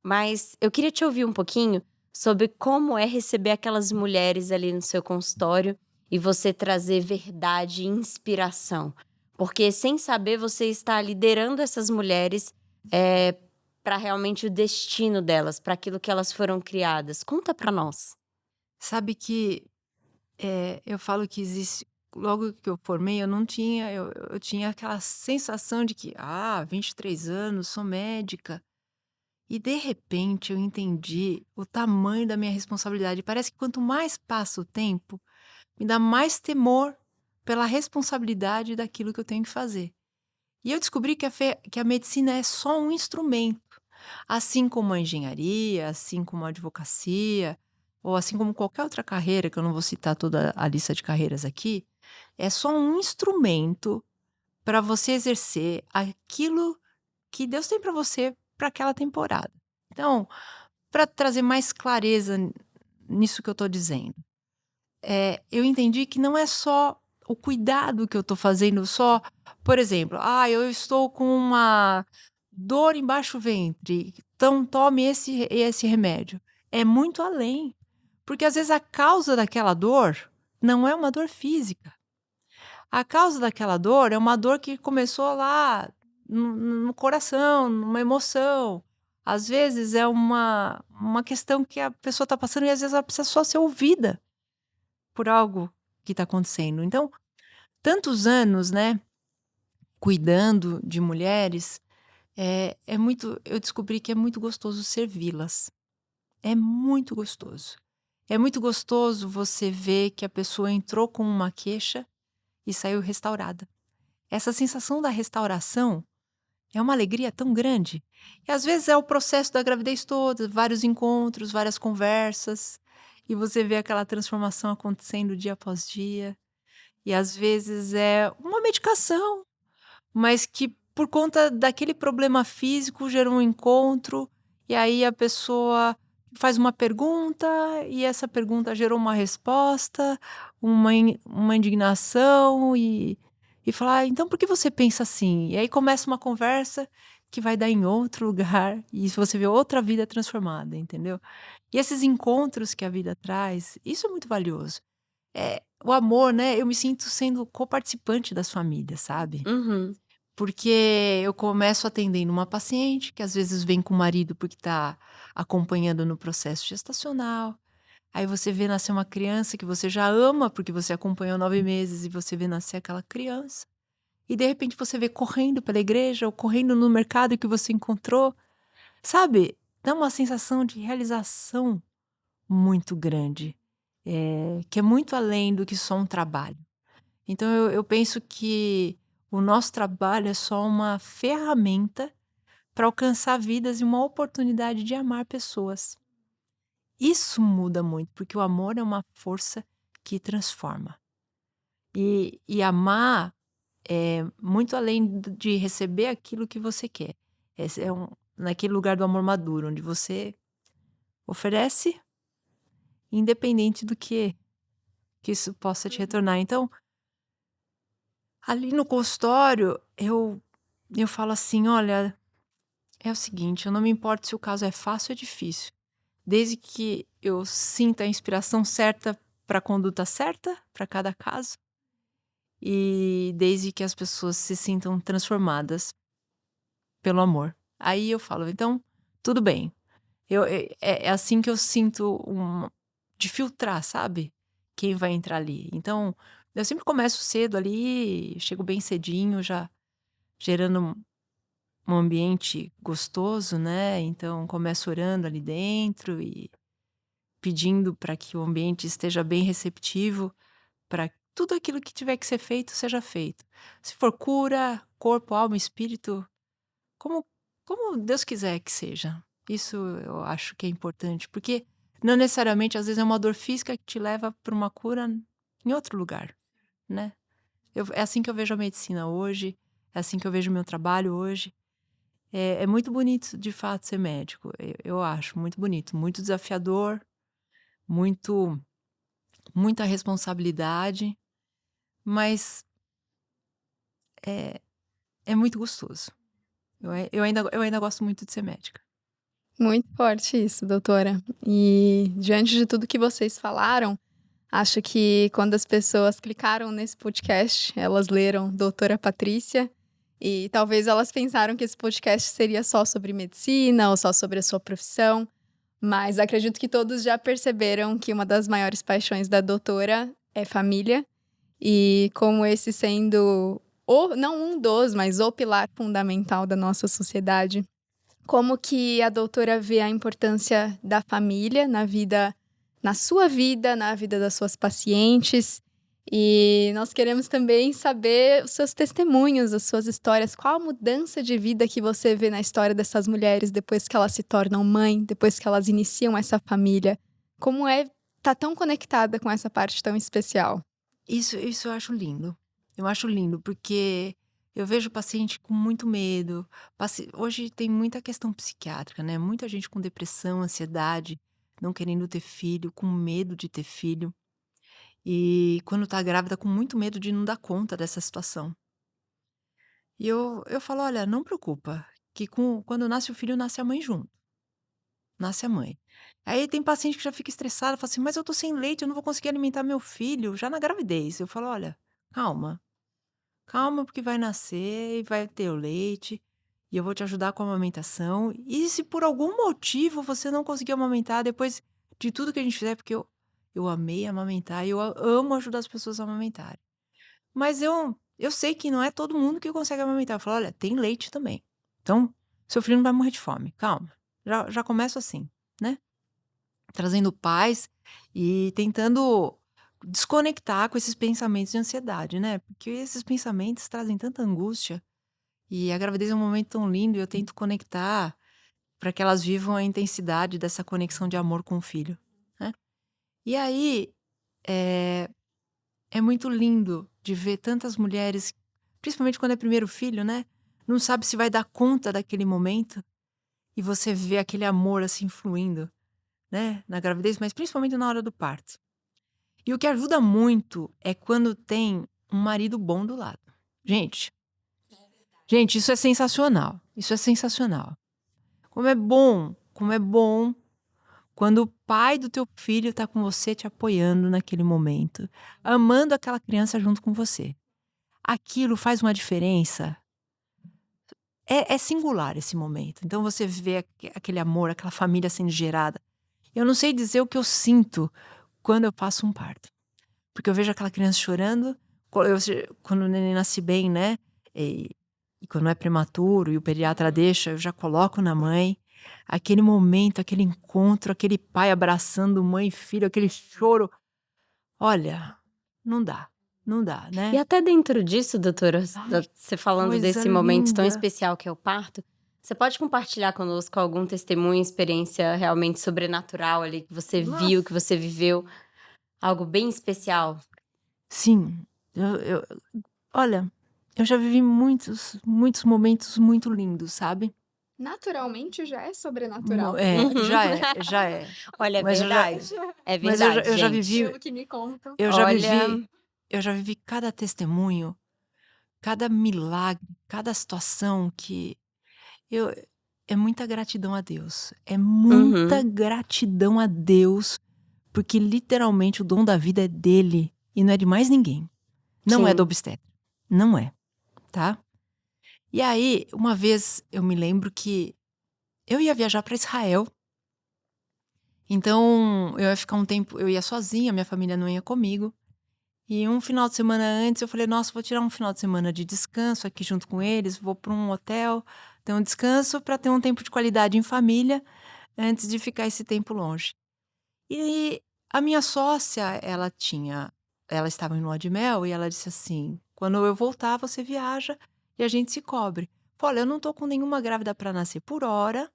Mas eu queria te ouvir um pouquinho sobre como é receber aquelas mulheres ali no seu consultório e você trazer verdade e inspiração. Porque sem saber, você está liderando essas mulheres para realmente o destino delas, para aquilo que elas foram criadas. Conta para nós. Sabe que eu falo que existe. Logo que eu formei, eu não tinha. Eu tinha aquela sensação de que, 23 anos, sou médica. E de repente eu entendi o tamanho da minha responsabilidade. Parece que quanto mais passa o tempo, me dá mais temor pela responsabilidade daquilo que eu tenho que fazer. E eu descobri que a medicina é só um instrumento. Assim como a engenharia, assim como a advocacia, ou assim como qualquer outra carreira, que eu não vou citar toda a lista de carreiras aqui, é só um instrumento para você exercer aquilo que Deus tem para você para aquela temporada. Então, para trazer mais clareza nisso que eu estou dizendo, eu entendi que não é só o cuidado que eu estou fazendo, só, por exemplo, eu estou com uma dor embaixo do ventre, então tome esse remédio. É muito além, porque às vezes a causa daquela dor não é uma dor física. A causa daquela dor é uma dor que começou lá no coração, numa emoção. Às vezes é uma questão que a pessoa está passando e às vezes ela precisa só ser ouvida por algo que está acontecendo. Então, tantos anos, né, cuidando de mulheres, eu descobri que é muito gostoso servi-las. É muito gostoso. É muito gostoso você ver que a pessoa entrou com uma queixa e saiu restaurada. Essa sensação da restauração é uma alegria tão grande. E às vezes é o processo da gravidez toda, vários encontros, várias conversas, e você vê aquela transformação acontecendo dia após dia. E às vezes é uma medicação, mas que por conta daquele problema físico gerou um encontro, e aí a pessoa faz uma pergunta, e essa pergunta gerou uma resposta, uma indignação, e falar: então por que você pensa assim? E aí começa uma conversa que vai dar em outro lugar, e você vê outra vida transformada, entendeu? E esses encontros que a vida traz, isso é muito valioso. O amor, né? Eu me sinto sendo coparticipante das famílias, sabe? Uhum. Porque eu começo atendendo uma paciente que às vezes vem com o marido porque está acompanhando no processo gestacional. Aí você vê nascer uma criança que você já ama porque você acompanhou 9 meses e você vê nascer aquela criança. E de repente você vê correndo pela igreja ou correndo no mercado que você encontrou. Sabe? Dá uma sensação de realização muito grande, que é muito além do que só um trabalho. Então eu penso que o nosso trabalho é só uma ferramenta para alcançar vidas e uma oportunidade de amar pessoas. Isso muda muito, porque o amor é uma força que transforma. E amar é muito além de receber aquilo que você quer. Esse é naquele lugar do amor maduro, onde você oferece, independente do que isso possa te retornar. Então, ali no consultório, eu falo assim: olha, é o seguinte, eu não me importo se o caso é fácil ou difícil, desde que eu sinta a inspiração certa para a conduta certa para cada caso e desde que as pessoas se sintam transformadas pelo amor. Aí eu falo, então, tudo bem. É assim que eu sinto de filtrar, sabe? Quem vai entrar ali. Então, eu sempre começo cedo ali, chego bem cedinho, já gerando um ambiente gostoso, né? Então, começo orando ali dentro e pedindo para que o ambiente esteja bem receptivo, para tudo aquilo que tiver que ser feito seja feito. Se for cura, corpo, alma, espírito, como, como Deus quiser que seja. Isso eu acho que é importante, porque não necessariamente, às vezes, é uma dor física que te leva para uma cura em outro lugar, né? É assim que eu vejo a medicina hoje, é assim que eu vejo o meu trabalho hoje. É muito bonito, de fato, ser médico. Eu acho muito bonito, muito desafiador, muito, muita responsabilidade, mas é, é muito gostoso. Eu ainda gosto muito de ser médica. Muito forte isso, doutora. E diante de tudo que vocês falaram, acho que quando as pessoas clicaram nesse podcast, elas leram Doutora Patrícia e talvez elas pensaram que esse podcast seria só sobre medicina ou só sobre a sua profissão, mas acredito que todos já perceberam que uma das maiores paixões da doutora é família e como esse sendo não um dos, mas o pilar fundamental da nossa sociedade. Como que a doutora vê a importância da família na sua vida, na vida das suas pacientes? E nós queremos também saber os seus testemunhos, as suas histórias. Qual a mudança de vida que você vê na história dessas mulheres depois que elas se tornam mãe, depois que elas iniciam essa família? Como é estar tão conectada com essa parte tão especial? Isso eu acho lindo. Eu acho lindo, porque eu vejo paciente com muito medo. Hoje tem muita questão psiquiátrica, né? Muita gente com depressão, ansiedade, não querendo ter filho, com medo de ter filho. E quando tá grávida, com muito medo de não dar conta dessa situação. E eu falo: olha, não preocupa, que quando nasce o filho, nasce a mãe junto. Nasce a mãe. Aí tem paciente que já fica estressada, fala assim: mas eu tô sem leite, eu não vou conseguir alimentar meu filho, já na gravidez. Eu falo: olha, calma. Calma, porque vai nascer e vai ter o leite, e eu vou te ajudar com a amamentação. E se por algum motivo você não conseguir amamentar, depois de tudo que a gente fizer, porque eu amei amamentar e eu amo ajudar as pessoas a amamentarem. Mas eu sei que não é todo mundo que consegue amamentar. Eu falo: olha, tem leite também. Então, seu filho não vai morrer de fome. Calma. Já começo assim, né? Trazendo paz e tentando desconectar com esses pensamentos de ansiedade, né? Porque esses pensamentos trazem tanta angústia. E a gravidez é um momento tão lindo e eu tento conectar para que elas vivam a intensidade dessa conexão de amor com o filho, né? E aí é, é muito lindo de ver tantas mulheres, principalmente quando é primeiro filho, né? Não sabe se vai dar conta daquele momento e você vê aquele amor assim fluindo, né? Na gravidez, mas principalmente na hora do parto. E o que ajuda muito é quando tem um marido bom do lado. Gente, gente, isso é sensacional. Isso é sensacional. Como é bom quando o pai do teu filho tá com você te apoiando naquele momento, amando aquela criança junto com você. Aquilo faz uma diferença. É singular esse momento. Então você vê aquele amor, aquela família sendo gerada. Eu não sei dizer o que eu sinto quando eu passo um parto. Porque eu vejo aquela criança chorando, quando o neném nasce bem, né? E quando é prematuro e o pediatra deixa, eu já coloco na mãe. Aquele momento, aquele encontro, aquele pai abraçando mãe e filho, aquele choro. Olha, não dá. Não dá, né? E até dentro disso, doutora, você falando coisa desse momento tão linda. especial que é o parto, você pode compartilhar conosco algum testemunho, experiência realmente sobrenatural ali que você viu, que você viveu? Algo bem especial? Sim. Olha, eu já vivi muitos momentos muito lindos, sabe? Naturalmente já é sobrenatural. Uhum. Já é. Olha, é Mas verdade. É mas verdade, eu já gente. vivi, Pelo que me contam. Olha, eu já vivi cada testemunho, cada milagre, cada situação que eu é muita gratidão a Deus. É muita gratidão a Deus, porque literalmente o dom da vida é dele e não é de mais ninguém. Não é do sim. obstetra. Não é, tá? E aí, uma vez eu me lembro que eu ia viajar para Israel. Então, eu ia ficar um tempo, eu ia sozinha, minha família não ia comigo. E um final de semana antes eu falei, nossa, vou tirar um final de semana de descanso aqui junto com eles, vou para um hotel, ter um descanso para ter um tempo de qualidade em família antes de ficar esse tempo longe. E a minha sócia, ela estava em lua de mel e ela disse assim, quando eu voltar você viaja e a gente se cobre. Falei, olha, eu não tô com nenhuma grávida para nascer por hora,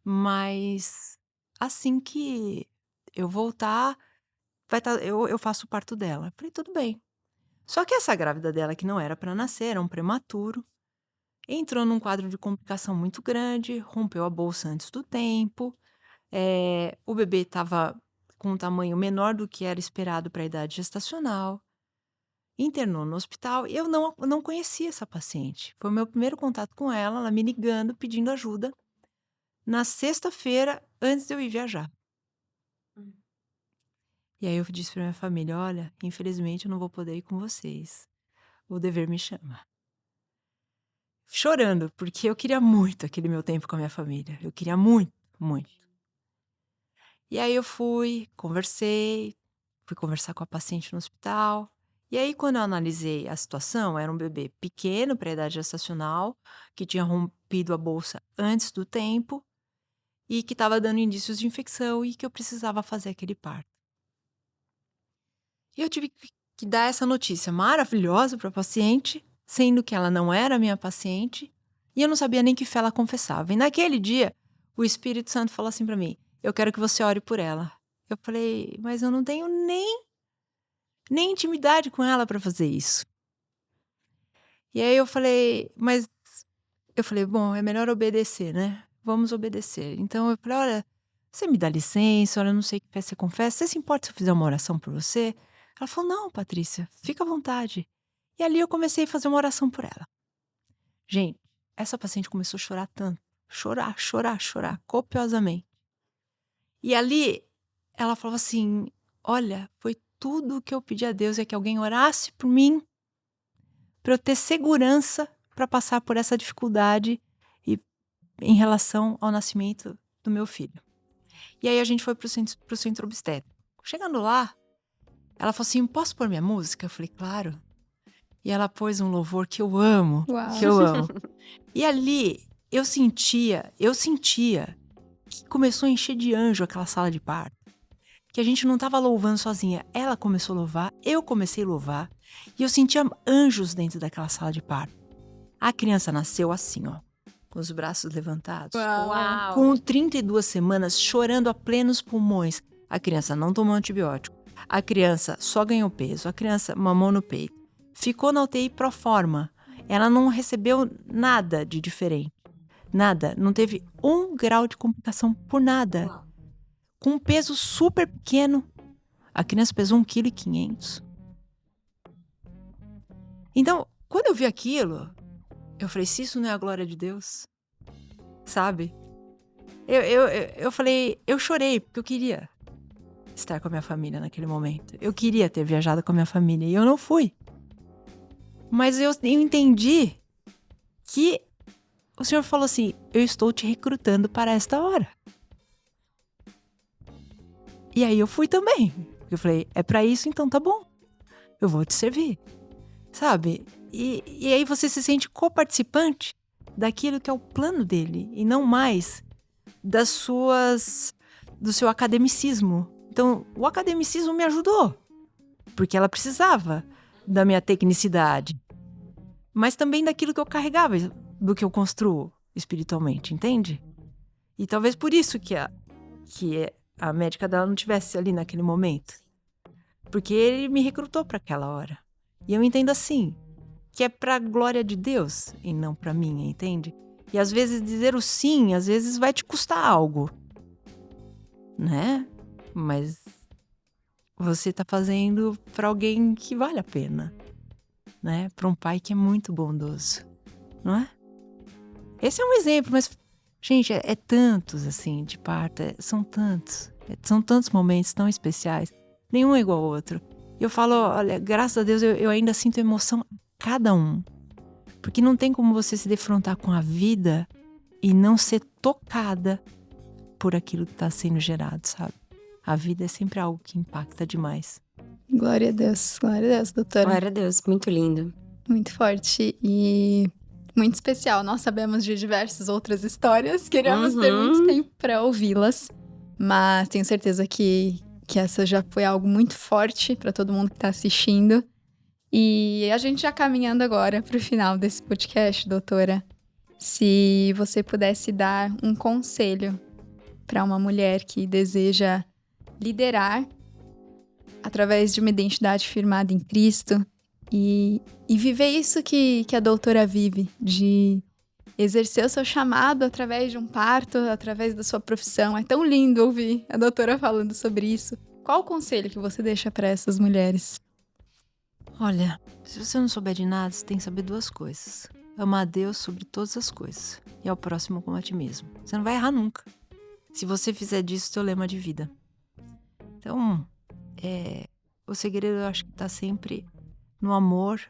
mas assim que eu voltar, eu faço o parto dela. Falei, tudo bem. Só que essa grávida dela, que não era para nascer, era um prematuro, entrou num quadro de complicação muito grande, rompeu a bolsa antes do tempo, o bebê estava com um tamanho menor do que era esperado para a idade gestacional, internou no hospital e eu não conhecia essa paciente. Foi o meu primeiro contato com ela me ligando, pedindo ajuda, na sexta-feira, antes de eu ir viajar. E aí eu disse para minha família, olha, infelizmente eu não vou poder ir com vocês. O dever me chama. Chorando, porque eu queria muito aquele meu tempo com a minha família. Eu queria muito, muito. E aí eu fui conversar com a paciente no hospital. E aí, quando eu analisei a situação, era um bebê pequeno para a idade gestacional, que tinha rompido a bolsa antes do tempo e que estava dando indícios de infecção e que eu precisava fazer aquele parto. E eu tive que dar essa notícia maravilhosa para a paciente, sendo que ela não era minha paciente, e eu não sabia nem que fé ela confessava. E naquele dia, o Espírito Santo falou assim para mim, eu quero que você ore por ela. Eu falei, mas eu não tenho nem intimidade com ela para fazer isso. E aí eu falei, bom, é melhor obedecer, né? Vamos obedecer. Então eu falei, olha, você me dá licença, olha, eu não sei que fé você confessa, você se importa se eu fizer uma oração por você? Ela falou, não, Patrícia, fica à vontade. E ali eu comecei a fazer uma oração por ela. Gente, essa paciente começou a chorar tanto, chorar, copiosamente. E ali ela falou assim, olha, foi tudo o que eu pedi a Deus, é que alguém orasse por mim, para eu ter segurança para passar por essa dificuldade e em relação ao nascimento do meu filho. E aí a gente foi pro centro obstétrico. Chegando lá, ela falou assim, posso pôr minha música? Eu falei, claro. E ela pôs um louvor que eu amo, Uau. que eu amo. E ali eu sentia que começou a encher de anjo aquela sala de parto. Que a gente não estava louvando sozinha. Ela começou a louvar, eu comecei a louvar. E eu sentia anjos dentro daquela sala de parto. A criança nasceu assim, ó, com os braços levantados. Uau! Com 32 semanas, chorando a plenos pulmões. A criança não tomou antibiótico. A criança só ganhou peso. A criança mamou no peito. Ficou na UTI pro forma. Ela não recebeu nada de diferente. Nada. Não teve 1 grau de complicação por nada. Uau. Com um peso super pequeno. A criança pesou 1,5 kg. Então, quando eu vi aquilo, eu falei, se isso não é a glória de Deus, sabe? Eu falei, eu chorei, porque eu queria estar com a minha família naquele momento. Eu queria ter viajado com a minha família e eu não fui. Mas eu entendi que o Senhor falou assim, eu estou te recrutando para esta hora. E aí eu fui também. Eu falei, é para isso, então tá bom. Eu vou te servir. Sabe? E aí você se sente coparticipante daquilo que é o plano dele e não mais do seu academicismo. Então, o academicismo me ajudou, porque ela precisava. da minha tecnicidade, mas também daquilo que eu carregava, do que eu construo espiritualmente, entende? E talvez por isso que a médica dela não tivesse ali naquele momento. Porque ele me recrutou para aquela hora. E eu entendo assim, que é pra glória de Deus e não pra mim, entende? E às vezes dizer o sim, às vezes vai te custar algo, né? Mas você tá fazendo pra alguém que vale a pena, né? Pra um pai que é muito bondoso, não é? Esse é um exemplo, mas, gente, é tantos, assim, de parto, são tantos. São tantos momentos tão especiais. Nenhum é igual ao outro. Eu falo, olha, graças a Deus eu ainda sinto emoção a cada um. Porque não tem como você se defrontar com a vida e não ser tocada por aquilo que está sendo gerado, sabe? A vida é sempre algo que impacta demais. Glória a Deus, doutora. Glória a Deus, muito lindo. Muito forte e muito especial. Nós sabemos de diversas outras histórias, queríamos ter muito tempo para ouvi-las, mas tenho certeza que essa já foi algo muito forte para todo mundo que está assistindo. E a gente já caminhando agora para o final desse podcast, doutora, se você pudesse dar um conselho para uma mulher que deseja liderar através de uma identidade firmada em Cristo e viver isso que a doutora vive, de exercer o seu chamado através de um parto, através da sua profissão. É tão lindo ouvir a doutora falando sobre isso. Qual o conselho que você deixa para essas mulheres? Olha, se você não souber de nada, você tem que saber duas coisas. Amar a Deus sobre todas as coisas e ao próximo como a ti mesmo. Você não vai errar nunca. Se você fizer disso, teu lema de vida. Então, o segredo eu acho que tá sempre no amor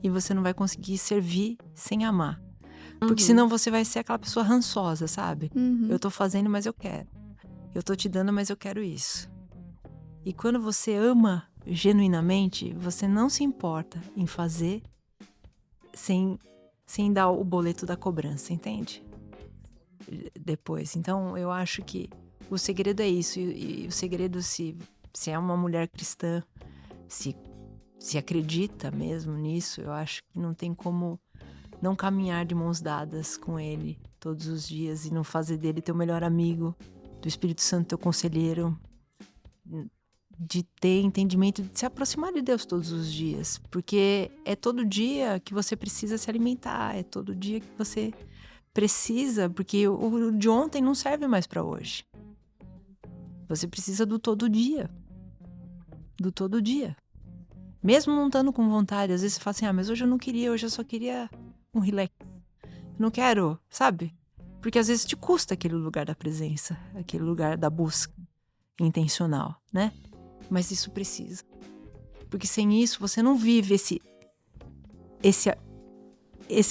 e você não vai conseguir servir sem amar. Porque senão você vai ser aquela pessoa rançosa, sabe? Eu tô fazendo, mas eu quero. Eu tô te dando, mas eu quero isso. E quando você ama genuinamente, você não se importa em fazer sem dar o boleto da cobrança, entende? Depois. Então, eu acho que o segredo é isso. E o segredo, se é uma mulher cristã, se acredita mesmo nisso, eu acho que não tem como não caminhar de mãos dadas com ele todos os dias e não fazer dele teu melhor amigo, do Espírito Santo teu conselheiro, de ter entendimento, de se aproximar de Deus todos os dias, porque é todo dia que você precisa se alimentar, é todo dia que você precisa, porque o de ontem não serve mais para hoje. Você precisa do todo dia. Do todo dia. Mesmo não estando com vontade, às vezes você fala assim, mas hoje eu não queria, hoje eu só queria um relax. Não quero, sabe? Porque às vezes te custa aquele lugar da presença, aquele lugar da busca intencional, né? Mas isso precisa. Porque sem isso, você não vive esse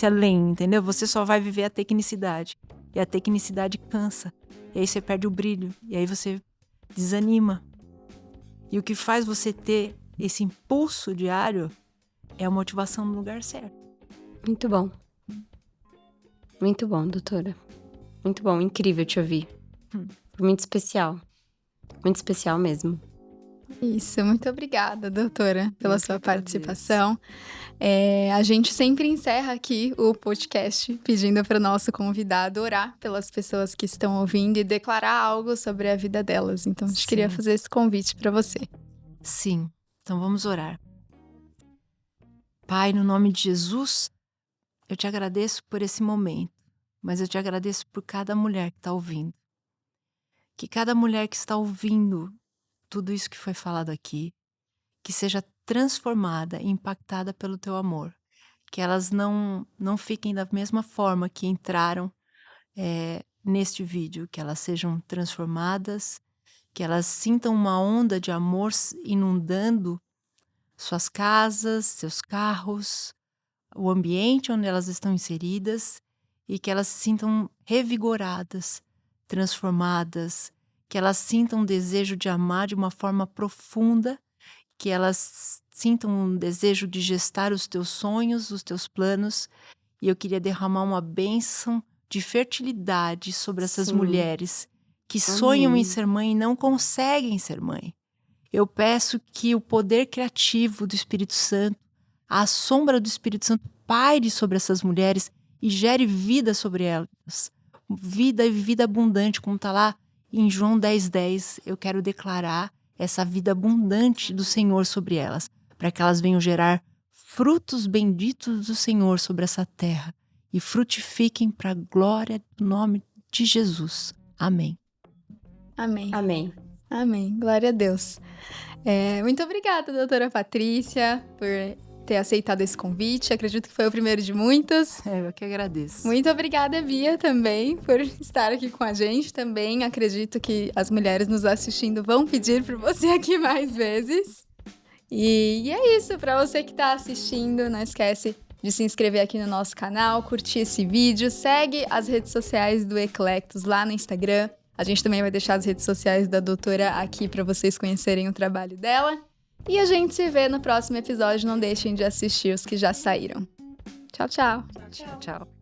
além, entendeu? Você só vai viver a tecnicidade. E a tecnicidade cansa. E aí você perde o brilho. E aí você desanima. E o que faz você ter esse impulso diário é a motivação no lugar certo. Muito bom. Muito bom, doutora. Muito bom, incrível te ouvir. Muito especial. Muito especial mesmo. Isso, muito obrigada, doutora, pela sua participação. A gente sempre encerra aqui o podcast pedindo para o nosso convidado orar pelas pessoas que estão ouvindo e declarar algo sobre a vida delas. Então, a gente queria fazer esse convite para você. Sim, então vamos orar. Pai, no nome de Jesus, eu te agradeço por esse momento, mas eu te agradeço por cada mulher que está ouvindo. Que cada mulher que está ouvindo tudo isso que foi falado aqui, que seja transformada e impactada pelo teu amor. Que elas não fiquem da mesma forma que entraram neste vídeo, que elas sejam transformadas, que elas sintam uma onda de amor inundando suas casas, seus carros, o ambiente onde elas estão inseridas e que elas se sintam revigoradas, transformadas, que elas sintam um desejo de amar de uma forma profunda, que elas sintam um desejo de gestar os teus sonhos, os teus planos. E eu queria derramar uma bênção de fertilidade sobre essas mulheres que sonham em ser mãe e não conseguem ser mãe. Eu peço que o poder criativo do Espírito Santo a sombra do Espírito Santo paire sobre essas mulheres e gere vida sobre elas. Vida e vida abundante, como está lá em João 10:10. Eu quero declarar essa vida abundante do Senhor sobre elas, para que elas venham gerar frutos benditos do Senhor sobre essa terra e frutifiquem para a glória do nome de Jesus. Amém. Amém. Amém. Amém. Glória a Deus. Muito obrigada, doutora Patrícia, por ter aceitado esse convite. Acredito que foi o primeiro de muitos. Eu que agradeço. Muito obrigada, Bia, também, por estar aqui com a gente. Também acredito que as mulheres nos assistindo vão pedir por você aqui mais vezes. E é isso. Para você que está assistindo, não esquece de se inscrever aqui no nosso canal, curtir esse vídeo, segue as redes sociais do Eclectus lá no Instagram. A gente também vai deixar as redes sociais da doutora aqui para vocês conhecerem o trabalho dela. E a gente se vê no próximo episódio. Não deixem de assistir os que já saíram. Tchau, tchau. Tchau.